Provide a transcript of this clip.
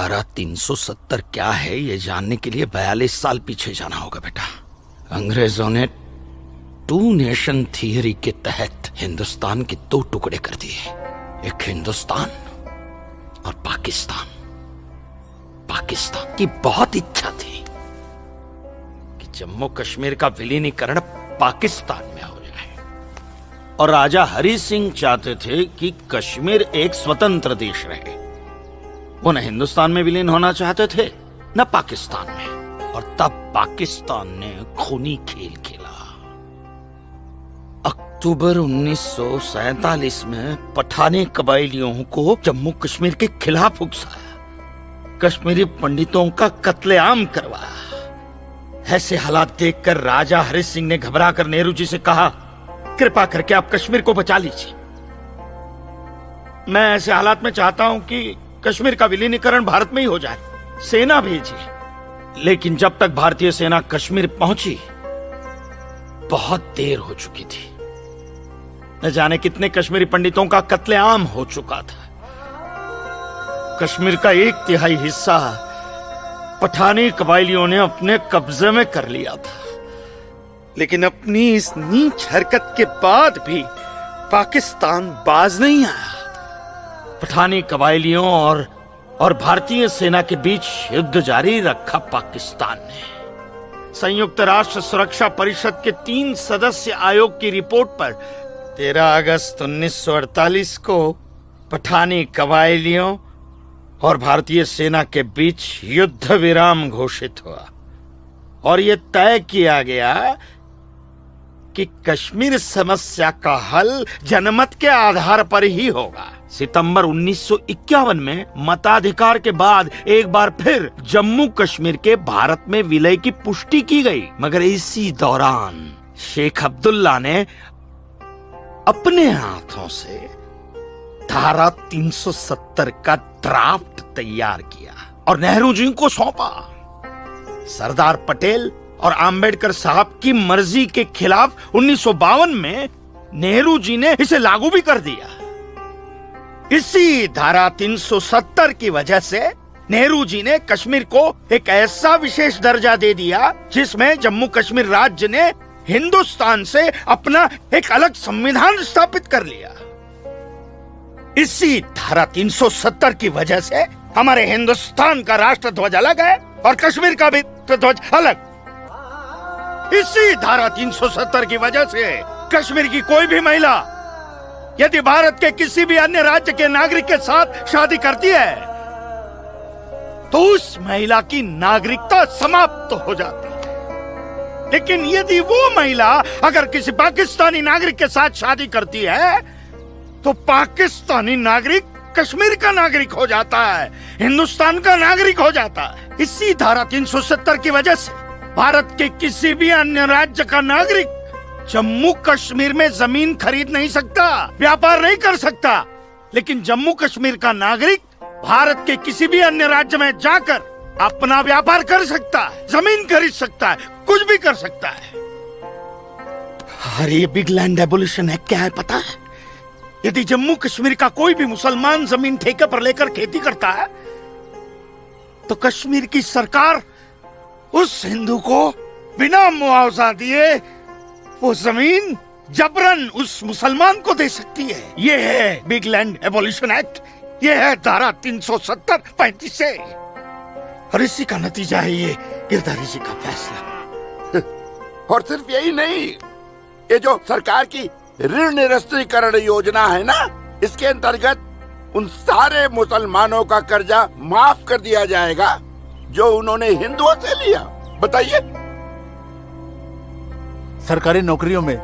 धारा 370 क्या है ये जानने के लिए 42 साल पीछे जाना होगा बेटा। अंग्रेजों ने टू नेशन थियरी के तहत हिंदुस्तान के दो टुकड़े कर दिए, एक हिंदुस्तान और पाकिस्तान। पाकिस्तान की बहुत इच्छा थी कि जम्मू कश्मीर का विलीनीकरण पाकिस्तान में हो जाए, और राजा हरि सिंह चाहते थे कि कश्मीर एक स्वतंत्र देश रहे। वो न हिंदुस्तान में विलीन होना चाहते थे न पाकिस्तान में। और तब पाकिस्तान ने खूनी खेल खेला। अक्टूबर 1947 में पठानी कबायलियों को जम्मू कश्मीर के खिलाफ उकसाया, कश्मीरी पंडितों का कत्लेआम करवाया। ऐसे हालात देखकर राजा हरि सिंह ने घबराकर नेहरू जी से कहा, कृपा करके आप कश्मीर को बचा लीजिए। मैं ऐसे हालात में चाहता हूं कि कश्मीर का विलीनीकरण भारत में ही हो जाए, सेना भेजिए। लेकिन जब तक भारतीय सेना कश्मीर पहुंची बहुत देर हो चुकी थी। न जाने कितने कश्मीरी पंडितों का कत्लेआम हो चुका था। कश्मीर का 1/3 हिस्सा पठानी कबायलियों ने अपने कब्जे में कर लिया था। लेकिन अपनी इस नीच हरकत के बाद भी पाकिस्तान बाज नहीं आया। पठानी कबायलियों और भारतीय सेना के बीच युद्ध जारी रखा पाकिस्तान ने। संयुक्त राष्ट्र सुरक्षा परिषद के 3 सदस्य आयोग की रिपोर्ट पर 13 अगस्त 1948 को पठानी कबायलियों और भारतीय सेना के बीच युद्ध विराम घोषित हुआ, और यह तय किया गया कि कश्मीर समस्या का हल जनमत के आधार पर ही होगा। सितंबर 1951 में मताधिकार के बाद एक बार फिर जम्मू कश्मीर के भारत में विलय की पुष्टि की गई, मगर इसी दौरान शेख अब्दुल्ला ने अपने हाथों से धारा 370 का ड्राफ्ट तैयार किया और नेहरू जी को सौंपा। सरदार पटेल और आम्बेडकर साहब की मर्जी के खिलाफ 1952 में नेहरू जी ने इसे लागू भी कर दिया। इसी धारा 370 की वजह से नेहरू जी ने कश्मीर को एक ऐसा विशेष दर्जा दे दिया जिसमें जम्मू कश्मीर राज्य ने हिंदुस्तान से अपना एक अलग संविधान स्थापित कर लिया। इसी धारा 370 की वजह से हमारे हिंदुस्तान का राष्ट्र ध्वज अलग है और कश्मीर का भी ध्वज अलग। इसी धारा 370 की वजह से कश्मीर की कोई भी महिला यदि भारत के किसी भी अन्य राज्य के नागरिक के साथ शादी करती है तो उस महिला की नागरिकता समाप्त हो जाती है। लेकिन यदि वो महिला अगर किसी पाकिस्तानी नागरिक के साथ शादी करती है तो पाकिस्तानी नागरिक कश्मीर का नागरिक हो जाता है, हिंदुस्तान का नागरिक हो जाता है। इसी धारा 370 की वजह से भारत के किसी भी अन्य राज्य का नागरिक जम्मू कश्मीर में जमीन खरीद नहीं सकता, व्यापार नहीं कर सकता। लेकिन जम्मू कश्मीर का नागरिक भारत के किसी भी अन्य राज्य में जाकर अपना व्यापार कर सकता है, जमीन खरीद सकता है, कुछ भी कर सकता है। अरे ये बिग लैंड एबोलिशन एक्ट क्या है पता है? यदि जम्मू कश्मीर का कोई भी मुसलमान जमीन ठेके पर लेकर खेती करता है तो कश्मीर की सरकार उस हिंदू को बिना मुआवजा दिए वो जमीन जबरन उस मुसलमान को दे सकती है। ये है बिग लैंड एबोलिशन एक्ट, ये है धारा 370-35 से, और इसी का नतीजा है ये गिरधारी जी का फैसला। और सिर्फ यही नहीं, ये जो सरकार की ऋण निरस्तीकरण योजना है ना, इसके अंतर्गत उन सारे मुसलमानों का कर्जा माफ कर दिया जाएगा जो उन्होंने हिंदुओं से लिया। बताइए। सरकारी नौकरियों में